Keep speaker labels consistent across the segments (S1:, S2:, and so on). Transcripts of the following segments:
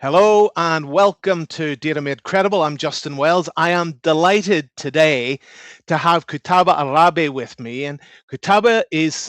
S1: Hello and welcome to Data Made Credible. I'm Justin Wells. I am delighted today to have Qutaiba Al Rabe with me. And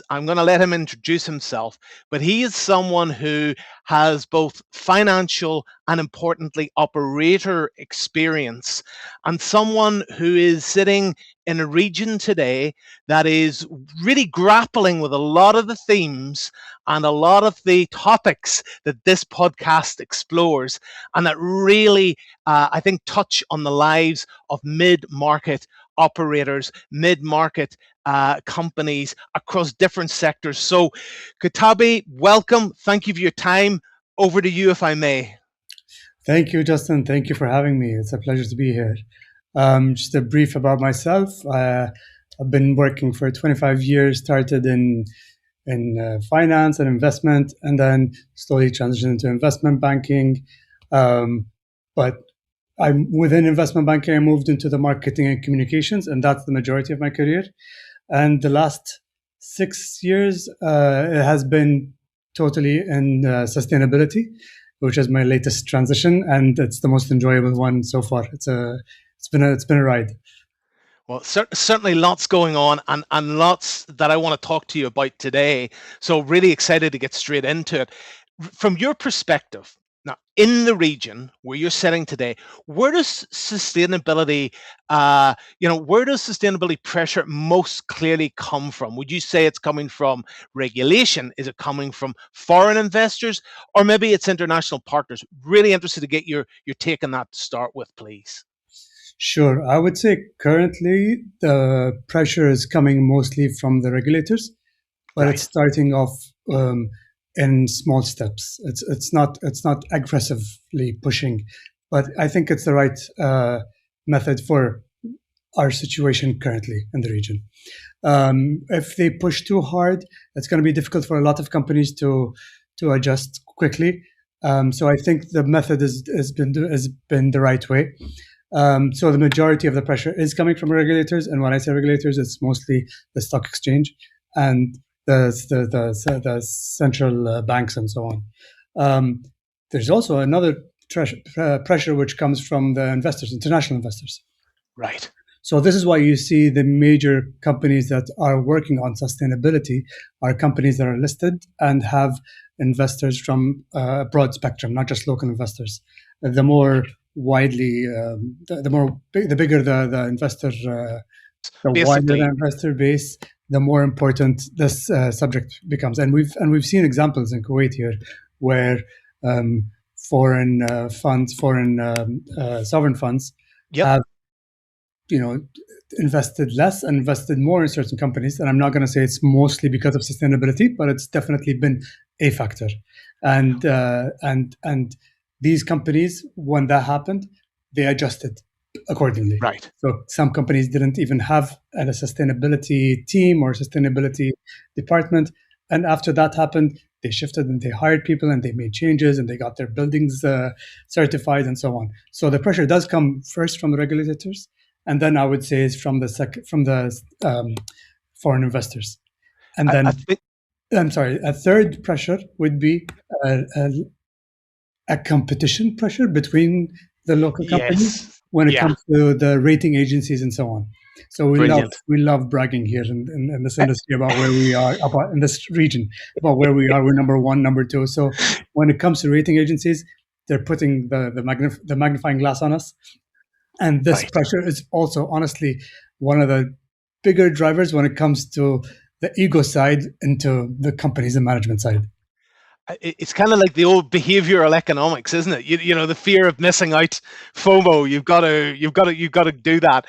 S1: I'm going to let him introduce himself, but he is someone who has both financial and importantly operator experience, and someone who is sitting in a region today that is really grappling with a lot of the themes and a lot of the topics that this podcast explores, and that really, I think, touch on the lives of mid-market operators, mid-market companies across different sectors. So, Katabi, welcome. Thank you for your time. Over to you, if I may.
S2: Thank you, Justin. Thank you for having me. It's a pleasure to be here. Just a brief about myself. I've been working for 25 years, started in finance and investment, and then slowly transitioned into investment banking. But I'm within investment banking. I moved into the marketing and communications, and that's the majority of my career. And the last 6 years, it has been totally in sustainability, which is my latest transition, and it's the most enjoyable one so far. It's been a ride.
S1: Well, certainly lots going on, and lots that I want to talk to you about today. So really excited to get straight into it. From your perspective, now in the region where you're sitting today, where does sustainability, where does sustainability pressure most clearly come from? Would you say it's coming from regulation? Is it coming from foreign investors, or maybe it's international partners? Really interested to get your take on that to start with, please.
S2: Sure. I would say currently the pressure is coming mostly from the regulators, but it's starting off in small steps. It's not aggressively pushing, but I think it's the right method for our situation currently in the region. If they push too hard, it's going to be difficult for a lot of companies to adjust quickly. So I think the method has been the right way. So the majority of the pressure is coming from regulators, and when I say regulators, it's mostly the stock exchange and the central banks and so on. There's also another pressure which comes from the investors, international investors.
S1: Right.
S2: So this is why you see the major companies that are working on sustainability are companies that are listed and have investors from a broad spectrum, not just local investors. The more widely, the bigger the investor, the wider the investor base, the more important this subject becomes. And we've seen examples in Kuwait here where foreign sovereign funds have invested less and invested more in certain companies. And I'm not going to say it's mostly because of sustainability, but it's definitely been a factor. And these companies, when that happened, they adjusted accordingly.
S1: Right.
S2: So some companies didn't even have a sustainability team or sustainability department. And after that happened, they shifted and they hired people and they made changes and they got their buildings certified and so on. So the pressure does come first from the regulators, and then I would say is from the foreign investors. And then a third pressure would be a competition pressure between the local companies when it comes to the rating agencies and so on. So we love bragging here in this industry about where we are, about in this region, about where we are. We're number one, number two. So when it comes to rating agencies, they're putting the magnifying glass on us. And this pressure is also, honestly, one of the bigger drivers when it comes to the ego side into the companies and management side.
S1: It's kind of like the old behavioral economics, isn't it? You know, the fear of missing out, FOMO. You've got to do that.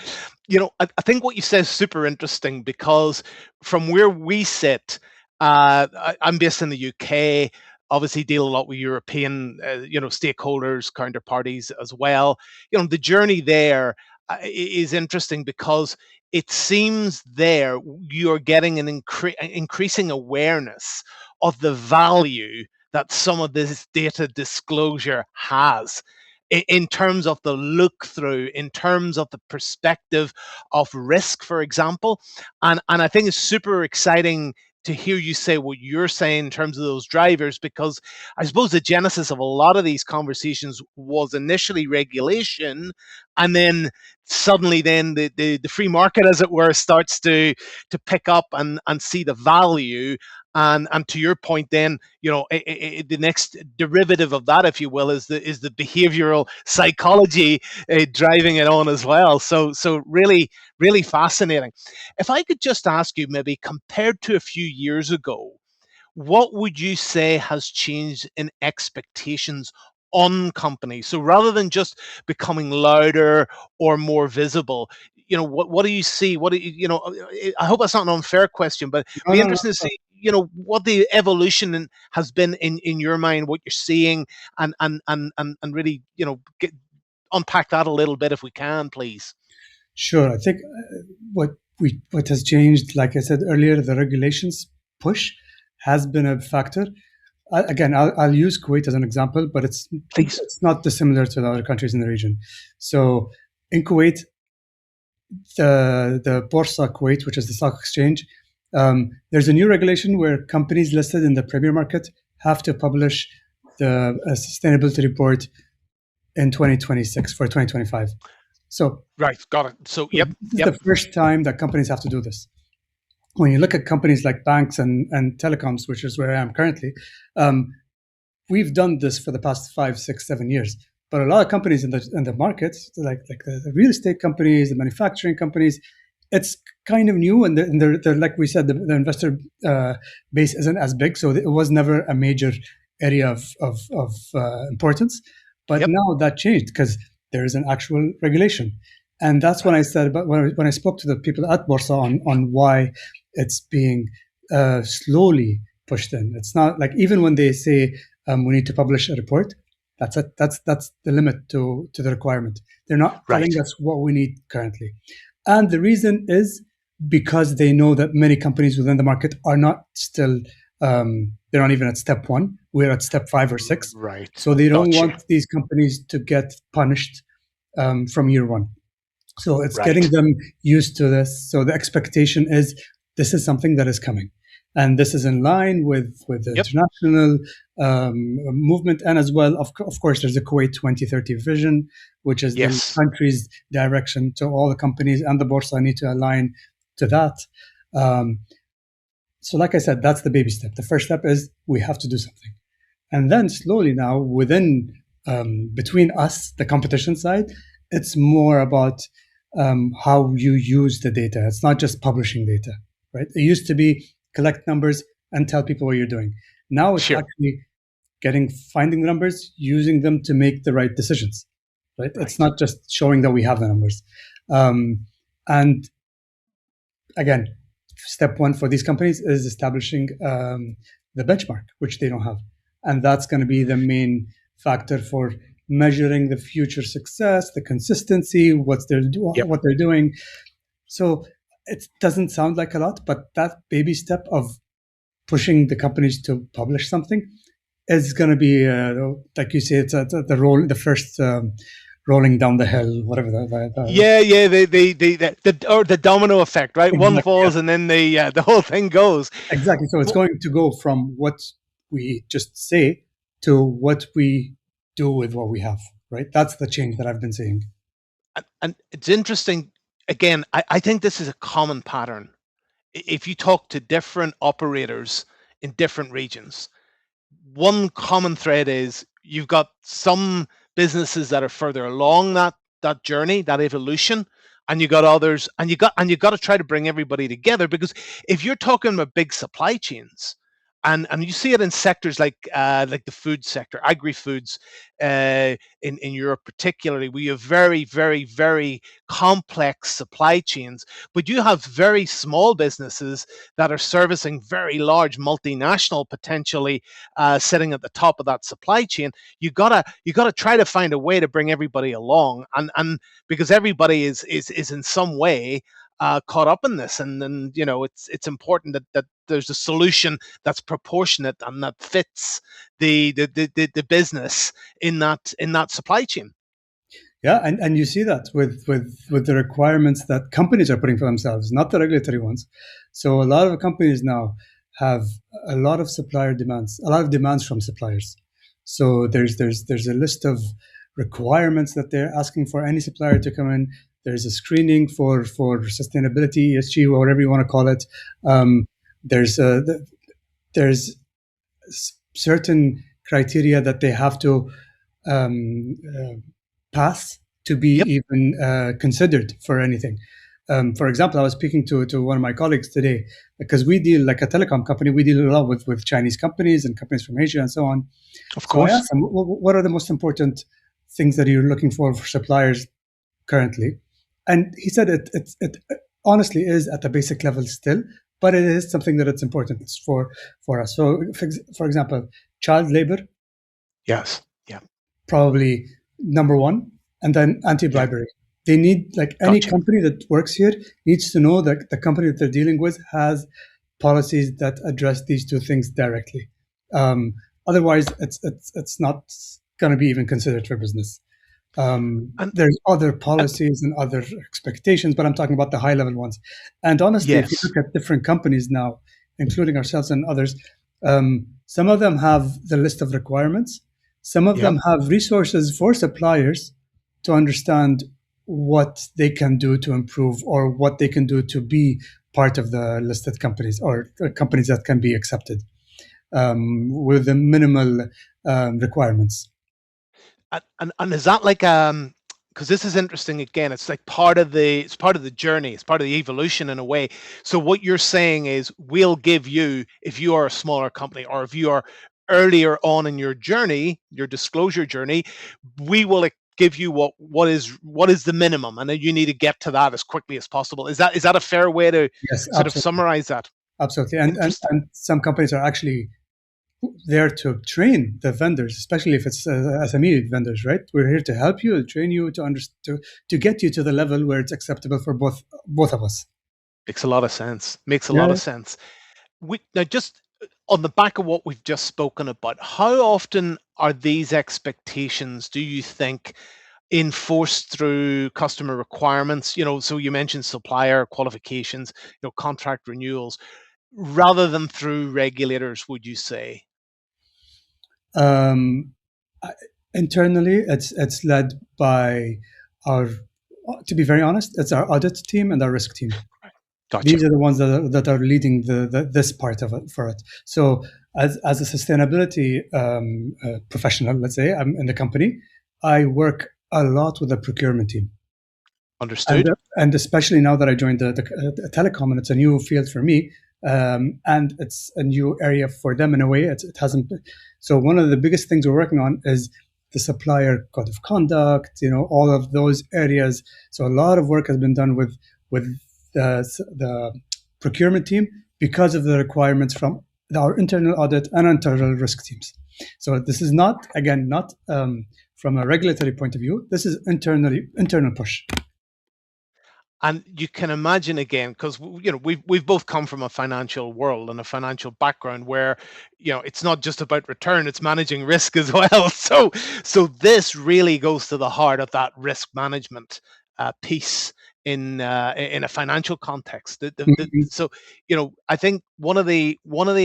S1: You know, I think what you said is super interesting, because from where we sit, I'm based in the UK. Obviously, deal a lot with European, stakeholders, counterparties as well. You know, the journey there is interesting because it seems there you're getting an increasing awareness of the value that some of this data disclosure has in terms of the look through, in terms of the perspective of risk, for example. And I think it's super exciting to hear you say what you're saying in terms of those drivers, because I suppose the genesis of a lot of these conversations was initially regulation, and then suddenly then the free market, as it were, starts to pick up and see the value. And to your point, then the next derivative of that, if you will, is the behavioral psychology driving it on as well. So really fascinating. If I could just ask you, maybe compared to a few years ago, what would you say has changed in expectations on companies? So rather than just becoming louder or more visible, what do you see? What do I hope that's not an unfair question, but
S2: No,
S1: be
S2: no, no.
S1: interested to see, what the evolution has been in your mind, what you're seeing, and really, unpack that a little bit if we can, please.
S2: Sure. I think what has changed, like I said earlier, the regulations push has been a factor. Again, I'll use Kuwait as an example, but
S1: Please.
S2: it's not dissimilar to the other countries in the region. So in Kuwait, the Borsa Kuwait, which is the stock exchange, there's a new regulation where companies listed in the premier market have to publish the sustainability report in 2026 for 2025. So
S1: Right, got it. So,
S2: this
S1: yep,
S2: is
S1: yep,
S2: the first time that companies have to do this. When you look at companies like banks and telecoms, which is where I am currently, um, we've done this for the past 5, 6, 7 years. But a lot of companies in the markets, like the real estate companies, the manufacturing companies, it's kind of new, and they're like we said, the investor base isn't as big, so it was never a major area of importance. But
S1: yep.
S2: now that changed because there is an actual regulation, and that's when I
S1: Right,
S2: said, but when I spoke to the people at Borsa on why it's being slowly pushed in. It's not like even when they say we need to publish a report. That's it. That's the limit to the requirement. They're not telling
S1: right,
S2: us what we need currently, and the reason is because they know that many companies within the market are not still. They're not even at step one. We're at step 5 or 6.
S1: right.
S2: So they don't
S1: Got you.
S2: want these companies to get punished from year one. So it's getting
S1: Right,
S2: them used to this. So the expectation is this is something that is coming. And this is in line with the
S1: yep,
S2: international movement. And as well, of course, there's the Kuwait 2030 vision, which is the
S1: yes,
S2: country's direction to all the companies, and the Borsa need to align to that. Um, so, like I said, that's the baby step. The first step is we have to do something. And then slowly now, within between us, the competition side, it's more about how you use the data. It's not just publishing data, right? It used to be collect numbers and tell people what you're doing. Now it's
S1: sure,
S2: actually finding the numbers, using them to make the right decisions, right? It's
S1: right,
S2: not just showing that we have the numbers. And again, step one for these companies is establishing the benchmark, which they don't have, and that's going to be the main factor for measuring the future success, the consistency,
S1: yep.
S2: what they're doing. So it doesn't sound like a lot, but that baby step of pushing the companies to publish something is going to be, like you say, it's the first rolling down the hill, whatever
S1: Yeah, yeah. The domino effect, right? One
S2: exactly.
S1: falls and then the whole thing goes.
S2: Exactly. So it's
S1: Well,
S2: going to go from what we just say to what we do with what we have, right? That's the change that I've been seeing.
S1: and it's interesting. Again, I think this is a common pattern. If you talk to different operators in different regions, one common thread is you've got some businesses that are further along that journey, that evolution, and you got others, and you got to try to bring everybody together, because if you're talking about big supply chains, and you see it in sectors like the food sector, agri foods, in Europe particularly, we have very very complex supply chains, but you have very small businesses that are servicing very large multinational, potentially sitting at the top of that supply chain. You gotta try to find a way to bring everybody along, and because everybody is in some way caught up in this, and then it's important that there's a solution that's proportionate and that fits the business in that supply chain.
S2: Yeah, and you see that with the requirements that companies are putting for themselves, not the regulatory ones. So a lot of companies now have a lot of supplier demands, a lot of demands from suppliers. So there's a list of requirements that they're asking for any supplier to come in. There's a screening for sustainability, ESG, whatever you want to call it. Um, there's a, there's certain criteria that they have to pass to be
S1: Yep.
S2: even considered for anything. For example, I was speaking to one of my colleagues today because we deal, like a telecom company, we deal a lot with Chinese companies and companies from Asia and so on.
S1: Of
S2: So I
S1: course.
S2: asked him, what are the most important things that you're looking for suppliers currently? And he said it honestly is at the basic level still, but it is something that it's important for us. So, for example, child labor,
S1: Yes. Yeah.
S2: probably number one, and then
S1: Yeah.
S2: anti-bribery. They need, like any
S1: Gotcha.
S2: company that works here needs to know that the company that they're dealing with has policies that address these two things directly. Um, Otherwise, it's not going to be even considered for business.
S1: And
S2: There's other
S1: and
S2: policies and other expectations, but I'm talking about the high level ones. And honestly, if you
S1: yes.
S2: look at different companies now, including ourselves and others, some of them have the list of requirements. Some of
S1: Yep.
S2: them have resources for suppliers to understand what they can do to improve or what they can do to be part of the listed companies or companies that can be accepted with the minimal requirements.
S1: And is that like because this is interesting again, it's like it's part of the journey, it's part of the evolution in a way. So what you're saying is we'll give you, if you are a smaller company or if you are earlier on in your journey, your disclosure journey, we will give you what is the minimum, and then you need to get to that as quickly as possible. Is that a fair way to
S2: Yes,
S1: sort of
S2: absolutely.
S1: summarize that?
S2: Absolutely.
S1: Interesting.
S2: And some companies are actually there to train the vendors, especially if it's SME vendors, right? We're here to help you, train you to get you to the level where it's acceptable for both of us.
S1: Makes a lot of sense. Makes a lot
S2: Yeah.
S1: of sense. Now, just on the back of what we've just spoken about, how often are these expectations, do you think, enforced through customer requirements? So you mentioned supplier qualifications, contract renewals, rather than through regulators, would you say?
S2: Um, I- Internally, it's led by our. To be very honest, it's our audit team and our risk team.
S1: Gotcha.
S2: These are the ones that are leading this part of it for it. So as a sustainability professional, let's say I'm in the company, I work a lot with the procurement team,
S1: Understood.
S2: and especially now that I joined the telecom, and it's a new field for me, and it's a new area for them in a way. It hasn't been. So one of the biggest things we're working on is the supplier code of conduct. All of those areas. So a lot of work has been done with the procurement team because of the requirements from our internal audit and internal risk teams. So this is not, again, not from a regulatory point of view. This is internal push.
S1: And you can imagine again, because we've both come from a financial world and a financial background where it's not just about return, it's managing risk as well. So this really goes to the heart of that risk management piece in a financial context.
S2: Mhm.
S1: So I think one of the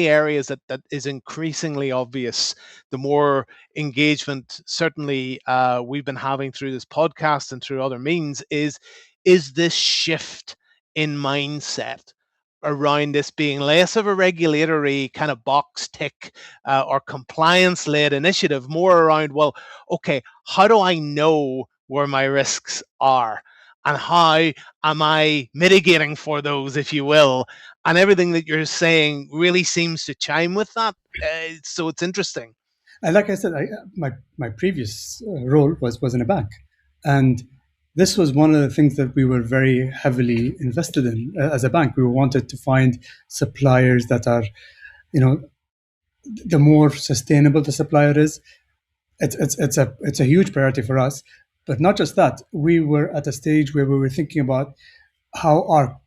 S1: areas that is increasingly obvious, the more engagement certainly we've been having through this podcast and through other means, is this shift in mindset around this being less of a regulatory kind of box tick or compliance led initiative, more around, well, okay, how do I know where my risks are? And how am I mitigating for those, if you will? And everything that you're saying really seems to chime with that. So it's interesting.
S2: And like I said, my previous role was in a bank, and this was one of the things that we were very heavily invested in as a bank. We wanted to find suppliers that are, you know, the more sustainable the supplier is. It's a huge priority for us. But not just that, we were at a stage where we were thinking about how our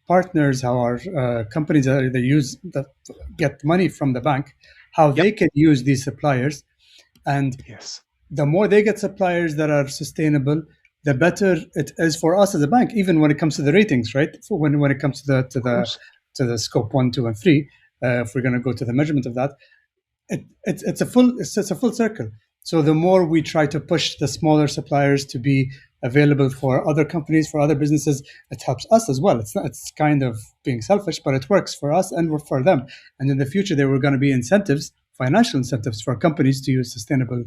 S2: partners, how our companies that get money from the bank, how
S1: Yep.
S2: they can use these suppliers, and
S1: Yes.
S2: the more they get suppliers that are sustainable, the better it is for us as a bank. Even when it comes to the ratings, right? When it comes to
S1: Of
S2: the
S1: course.
S2: to the scope 1, 2, and 3, if we're going to go to the measurement of that, it's a full circle. So the more we try to push the smaller suppliers to be available for other companies, for other businesses, it helps us as well. It's kind of being selfish, but it works for us and for them. And in the future, there were going to be incentives, financial incentives for companies to use sustainable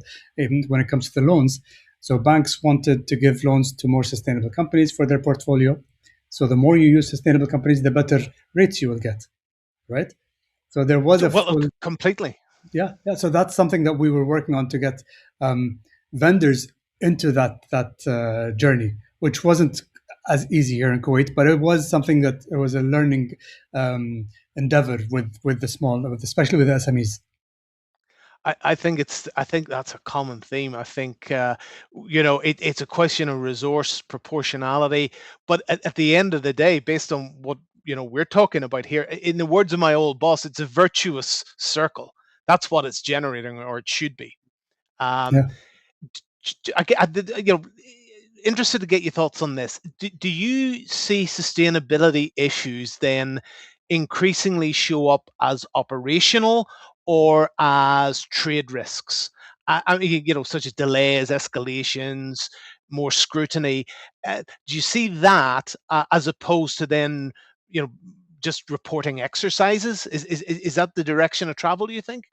S2: when it comes to the loans. So banks wanted to give loans to more sustainable companies for their portfolio. So the more you use sustainable companies, the better rates you will get, right? So there was a
S1: Well,
S2: full
S1: completely.
S2: yeah. So that's something that we were working on to get vendors into that journey, which wasn't as easy here in Kuwait, but it was something that it was a learning endeavor with the small, especially with the SMEs.
S1: I think that's a common theme. I think it's a question of resource proportionality, but at the end of the day, based on what we're talking about here, in the words of my old boss, it's a virtuous circle. That's what it's generating, or it should be. Um,
S2: Yeah.
S1: Interested to get your thoughts on this. Do you see sustainability issues then increasingly show up as operational or as trade risks? I mean, such as delays, escalations, more scrutiny. Do you see that as opposed to then, just reporting exercises? Is that the direction of travel, do you think?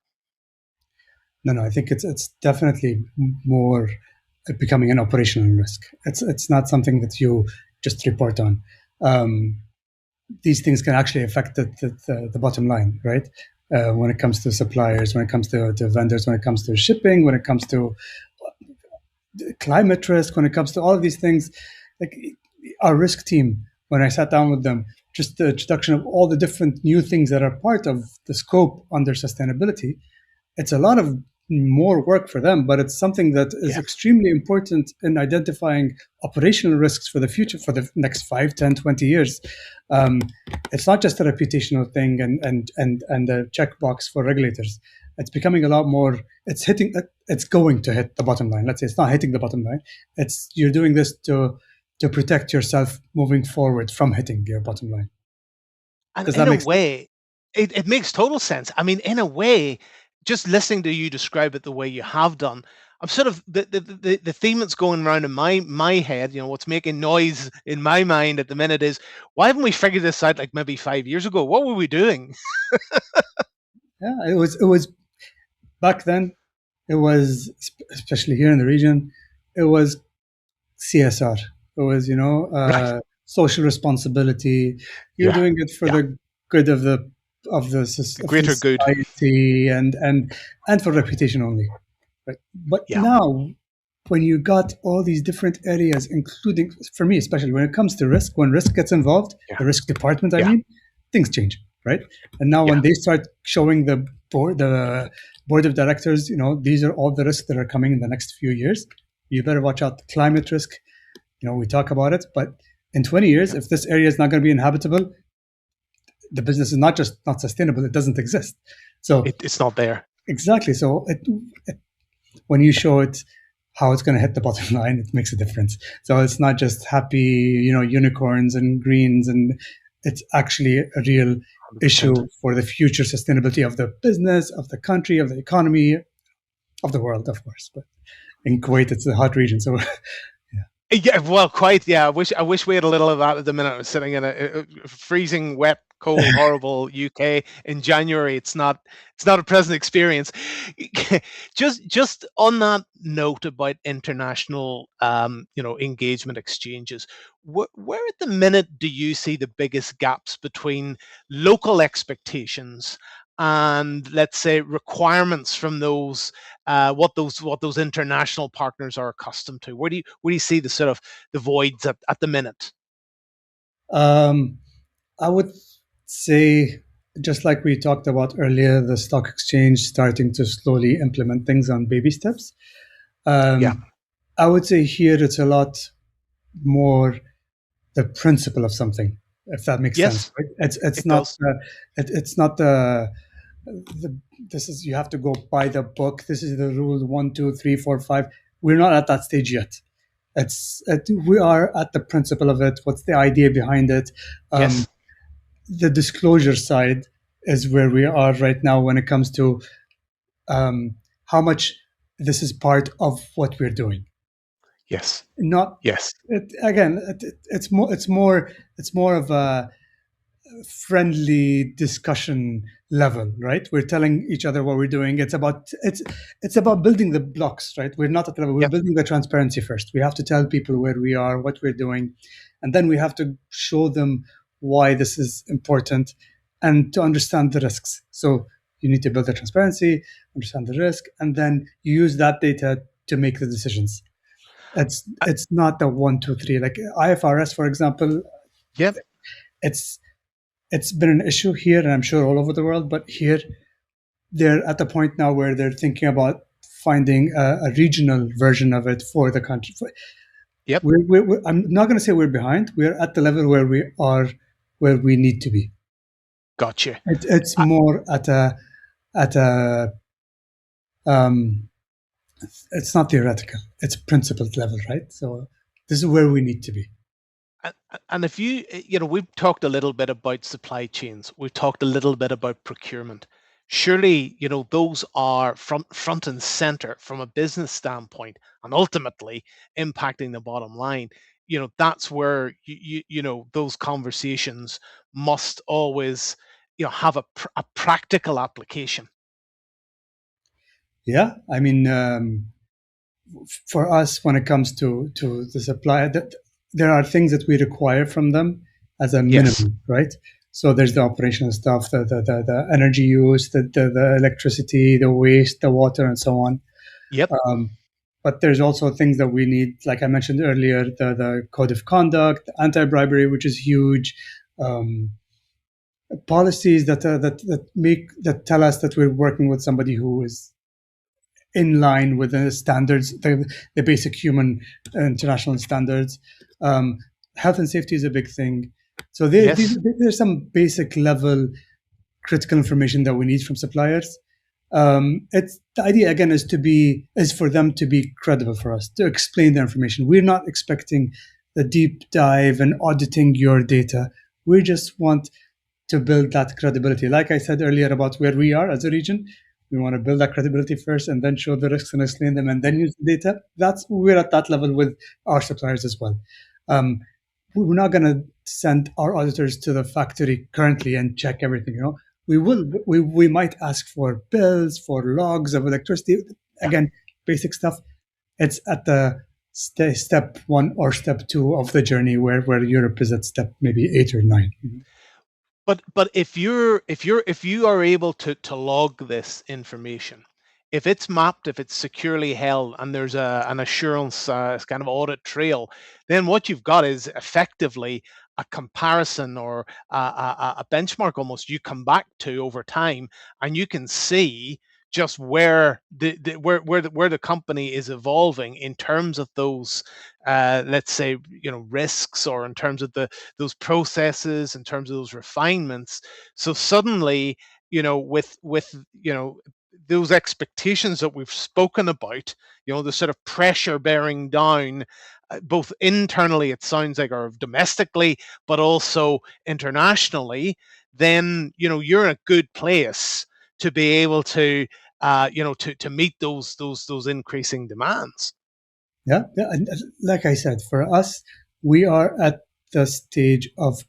S2: No, I think it's definitely more becoming an operational risk. It's not something that you just report on. Um, these things can actually affect the bottom line, right? When it comes to suppliers, when it comes to vendors, when it comes to shipping, when it comes to climate risk, when it comes to all of these things, like our risk team, when I sat down with them, just the introduction of all the different new things that are part of the scope under sustainability, it's a lot of more work for them, but it's something that is
S1: Yeah,
S2: extremely important in identifying operational risks for the future, for the next 5, 10, 20 years. Um, it's not just a reputational thing and a checkbox for regulators. It's becoming a lot more. It's going to hit the bottom line. Let's say it's not hitting the bottom line. It's you're doing this to protect yourself moving forward from hitting your bottom line.
S1: and
S2: Does
S1: in
S2: that
S1: a
S2: make sense?
S1: way, it makes total sense. I mean, in a way, just listening to you describe it the way you have done, I'm sort of the theme that's going around in my head, what's making noise in my mind at the minute is, why haven't we figured this out like maybe 5 years ago? What were we doing?
S2: Yeah, it was back then. It was, especially here in the region, it was CSR. It was,
S1: Right.
S2: social responsibility. You're
S1: Yeah.
S2: doing it for
S1: Yeah.
S2: the good
S1: The
S2: of the
S1: greater good.
S2: society and for reputation only. Right? But
S1: Yeah.
S2: now, when you got all these different areas, including for me, especially when it comes to risk, when risk gets involved,
S1: Yeah.
S2: the risk department, I
S1: Yeah.
S2: mean, things change, right? And now
S1: Yeah.
S2: when they start showing the board of directors, these are all the risks that are coming in the next few years. You better watch out. Climate risk, we talk about it, but in 20 years,
S1: Yeah.
S2: if this area is not going to be inhabitable, the business is not just not sustainable; it doesn't exist. So
S1: It's not there.
S2: exactly. So when you show it how it's going to hit the bottom line, it makes a difference. So it's not just happy, unicorns and greens, and it's actually a real
S1: 100%.
S2: issue for the future sustainability of the business, of the country, of the economy, of the world, of course. But in Kuwait, it's a hot region, so
S1: Yeah, well, quite. Yeah, I wish we had a little of that at the minute. I was sitting in a freezing, wet, cold, horrible UK in January. It's not a pleasant experience. Just on that note about international, engagement exchanges, where at the minute do you see the biggest gaps between local expectations and, let's say, requirements from those what those international partners are accustomed to? Where do you see the sort of the voids at the minute?
S2: um, I would say, just like we talked about earlier, the stock exchange starting to slowly implement things on baby steps.
S1: Yeah.
S2: Um, I would say here it's a lot more the principle of something, if that makes sense.
S1: Yes,
S2: Right? It's
S1: it
S2: not
S1: does.
S2: it's not the this is you have to go by the book. This is the rule 1, 2, 3, 4, 5. We're not at that stage yet. We are at the principle of it. What's the idea behind it? Um,
S1: Yes.
S2: the disclosure side is where we are right now when it comes to how much this is part of what we're doing.
S1: Yes.
S2: Not
S1: Yes.
S2: again. It's more of a friendly discussion level, right? We're telling each other what we're doing. It's about building the blocks, right? We're not at the level. We're
S1: Yep.
S2: building the transparency first. We have to tell people where we are, what we're doing, and then we have to show them why this is important and to understand the risks. So you need to build the transparency, understand the risk, and then you use that data to make the decisions.
S1: Uh,
S2: It's not a one, two, three. Like IFRS, for example,
S1: yep.
S2: it's it's been an issue here, and I'm sure all over the world. But here, they're at the point now where they're thinking about finding a regional version of it for the country.
S1: Yep.
S2: I'm not going to say we're behind. We're at the level where we are, where we need to be.
S1: Gotcha.
S2: It's
S1: Uh,
S2: more at a um, it's not theoretical. It's principled level, right? So this is where we need to be.
S1: and if we've talked a little bit about supply chains, we've talked a little bit about procurement. Surely, those are front and center from a business standpoint, and ultimately impacting the bottom line. That's where those conversations must always have a practical application.
S2: Yeah, I mean, for us, when it comes to the supply, that there are things that we require from them as a
S1: Yes.
S2: minimum, right? So there's the operational stuff, the energy use, the electricity, the waste, the water, and so on.
S1: Yep.
S2: Um, but there's also things that we need, like I mentioned earlier, the code of conduct, anti-bribery, which is huge. Um, Policies that tell us that we're working with somebody who is in line with the standards, the basic human international standards. Um, Health and safety is a big thing. So
S1: Yes.
S2: there's some basic level critical information that we need from suppliers. It's the idea again is for them to be credible for us to explain the information. We're not expecting the deep dive and auditing your data. We just want to build that credibility. Like I said earlier about where we are as a region, we want to build that credibility first and then show the risks and explain them and then use the data. We're at that level with our suppliers as well. Um, we're not going to send our auditors to the factory currently and check everything. We might ask for bills, for logs of electricity.
S1: Yeah.
S2: Again, basic stuff. It's at the step one or step two of the journey where Europe is at step maybe 8 or 9.
S1: But if you are able to log this information, if it's mapped, if it's securely held, and there's an assurance kind of audit trail, then what you've got is effectively a comparison or a benchmark almost you come back to over time, and you can see just where the company is evolving in terms of those let's say risks, or in terms of those processes, in terms of those refinements. So suddenly, with those expectations that we've spoken about, the sort of pressure bearing down, both internally, it sounds like, or domestically, but also internationally, then you're in a good place to be able to to meet those increasing demands.
S2: Yeah, yeah. And like I said, for us, we are at the stage of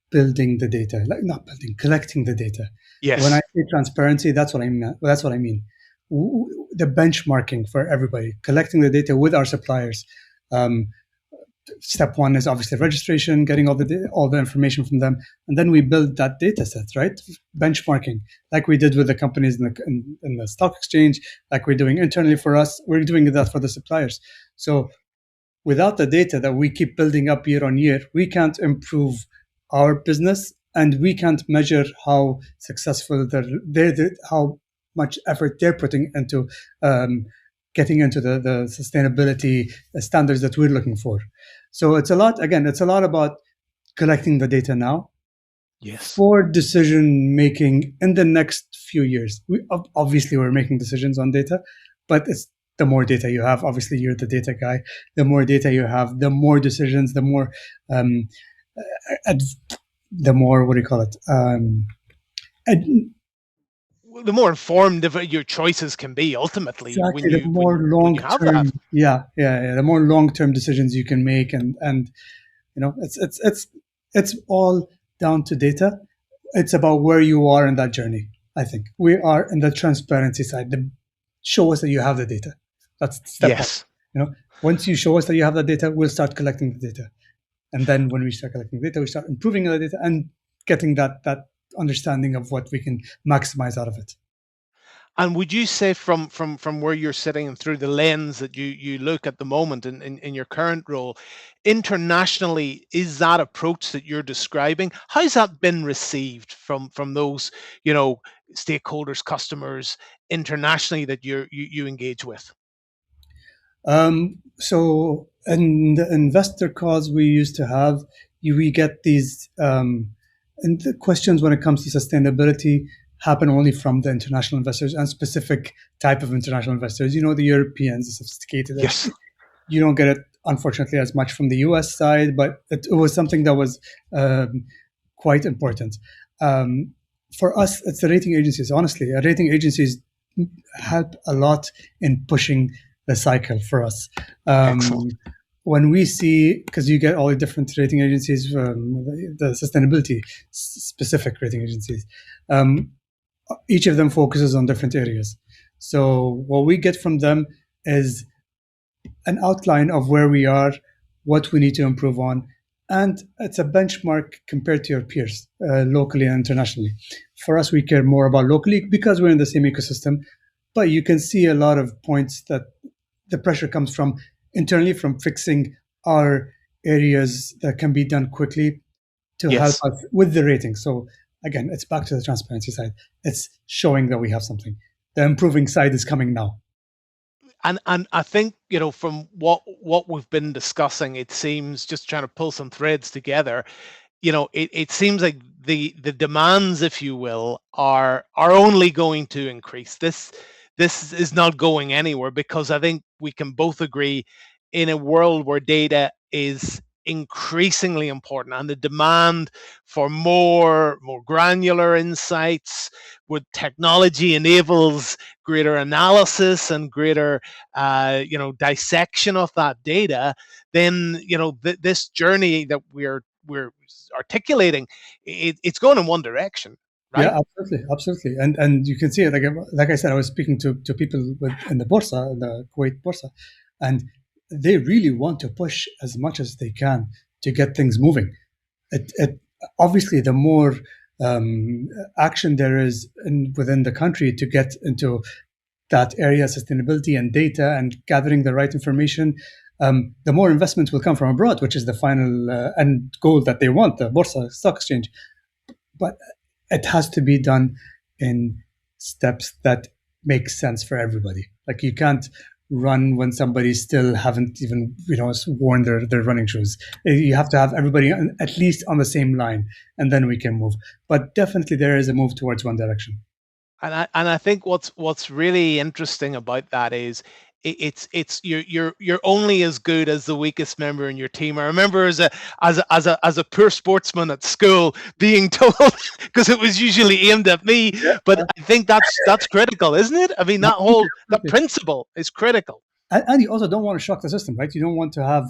S2: building the data, like not building, collecting the data. When I
S1: Yes.
S2: say transparency, that's what I mean. That's what I mean. The benchmarking for everybody, collecting the data with our suppliers. Um, Step one is obviously registration, getting all the information from them, and then we build that data set, right? Benchmarking, like we did with the companies in the stock exchange, like we're doing internally for us, we're doing that for the suppliers. So without the data that we keep building up year on year, we can't improve our business, and we can't measure how successful how much effort they're putting into um, getting into the sustainability standards that we're looking for. So it's a lot about collecting the data now
S1: Yes.
S2: for decision making in the next few years. Obviously we're making decisions on data, but it's the more data you have. Obviously, you're the data guy. The more data you have, the more decisions, the more um, ad- the more, what do you call it? And
S1: The more informed your choices can be ultimately when
S2: exactly, the
S1: you
S2: more
S1: when
S2: long
S1: you have that.
S2: term, yeah, the more long term decisions you can make, and it's all down to data. It's about where you are in that journey. I think we are in the transparency side. Show us that you have the data. That's step one.
S1: Yes.
S2: Once you show us that you have that data, we'll start collecting the data, and then when we start collecting data, we start improving the data and getting that understanding of what we can maximize out of it.
S1: And would you say from where you're sitting and through the lens that you look at the moment in your current role, internationally, is that approach that you're describing, how's that been received from those, you know, stakeholders, customers internationally that you engage with?
S2: So in the investor calls we used to have, we get these and the questions when it comes to sustainability happen only from the international investors and specific type of international investors. The Europeans, the sophisticated.
S1: Yes.
S2: You don't get it, unfortunately, as much from the US side, but it was something that was um, quite important. Um, for us, it's the rating agencies. Honestly, rating agencies help a lot in pushing the cycle for us.
S1: Excellent.
S2: When we see, because you get all the different rating agencies, the sustainability specific rating agencies, um, each of them focuses on different areas. So what we get from them is an outline of where we are, what we need to improve on, and it's a benchmark compared to your peers, locally and internationally. For us, we care more about locally because we're in the same ecosystem, but you can see a lot of points that the pressure comes from internally, from fixing our areas that can be done quickly to help
S1: Yes.
S2: us with the rating. So again, it's back to the transparency side. It's showing that we have something. The improving side is coming now.
S1: And I think, you know, from what we've been discussing, it seems, just trying to pull some threads together, you know, it seems like the demands, if you will, are only going to increase. This is not going anywhere, because I think we can both agree, in a world where data is increasingly important and the demand for more granular insights, with technology enables greater analysis and greater dissection of that data, then this journey that we're articulating, it's going in one direction, right?
S2: Yeah, absolutely, absolutely, and you can see it. Like I said, I was speaking to people in the Borsa, the Kuwait Borsa, and they really want to push as much as they can to get things moving. It obviously, the more action there is within the country to get into that area, sustainability and data and gathering the right information, the more investment will come from abroad, which is the final end goal that they want, the Borsa stock exchange. But it has to be done in steps that make sense for everybody. Like you can't run when somebody still haven't even worn their running shoes. You have to have everybody at least on the same line, and then we can move. But definitely there is a move towards one direction.
S1: And I think what's really interesting about that is, it's you're only as good as the weakest member in your team. I remember as a poor sportsman at school being told, because it was usually aimed at me,
S2: Yeah,
S1: but I think that's critical, isn't it? I mean, that
S2: absolutely.
S1: principle is critical.
S2: And you also don't want to shock the system, right? You don't want to have,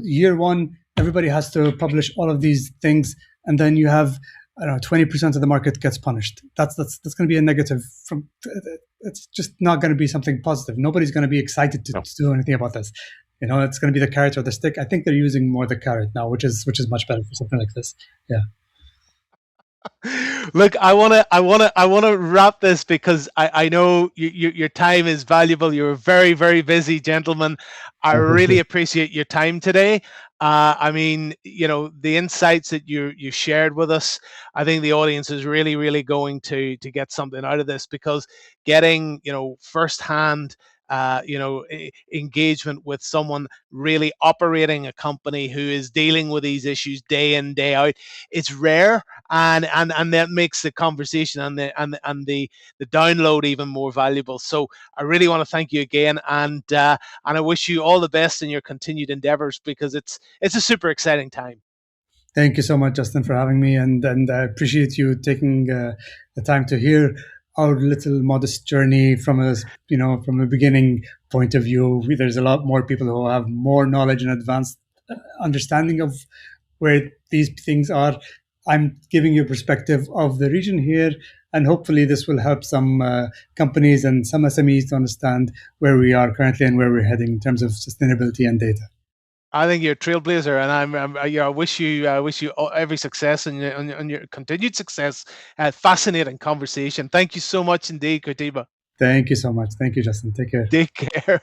S2: year one, everybody has to publish all of these things, and then you have, I don't know, 20% of the market gets punished. That's going to be a negative. It's just not going to be something positive. Nobody's going to be excited
S1: No.
S2: to do anything about this. It's going to be the carrot or the stick. I think they're using more the carrot now, which is much better for something like this. Yeah.
S1: Look, I wanna wrap this, because I know your time is valuable. You're a very, very busy gentleman. I
S2: Thank
S1: really
S2: you.
S1: appreciate your time today. I mean, the insights that you shared with us, I think the audience is really, really going to get something out of this, because getting, firsthand engagement with someone really operating a company who is dealing with these issues day in, day out, it's rare, and that makes the conversation and the download even more valuable. So I really want to thank you again, and I wish you all the best in your continued endeavors, because it's a super exciting time.
S2: Thank you so much, Justin, for having me, and I appreciate you taking the time to hear our little modest journey from from a beginning point of view. There's a lot more people who have more knowledge and advanced understanding of where these things are. I'm giving you a perspective of the region here, and hopefully this will help some companies and some SMEs to understand where we are currently and where we're heading in terms of sustainability and data.
S1: I think you're a trailblazer, and I wish you every success and your continued success. Fascinating conversation. Thank you so much indeed, Qutaiba.
S2: Thank you so much. Thank you, Justin. Take care.
S1: Take care.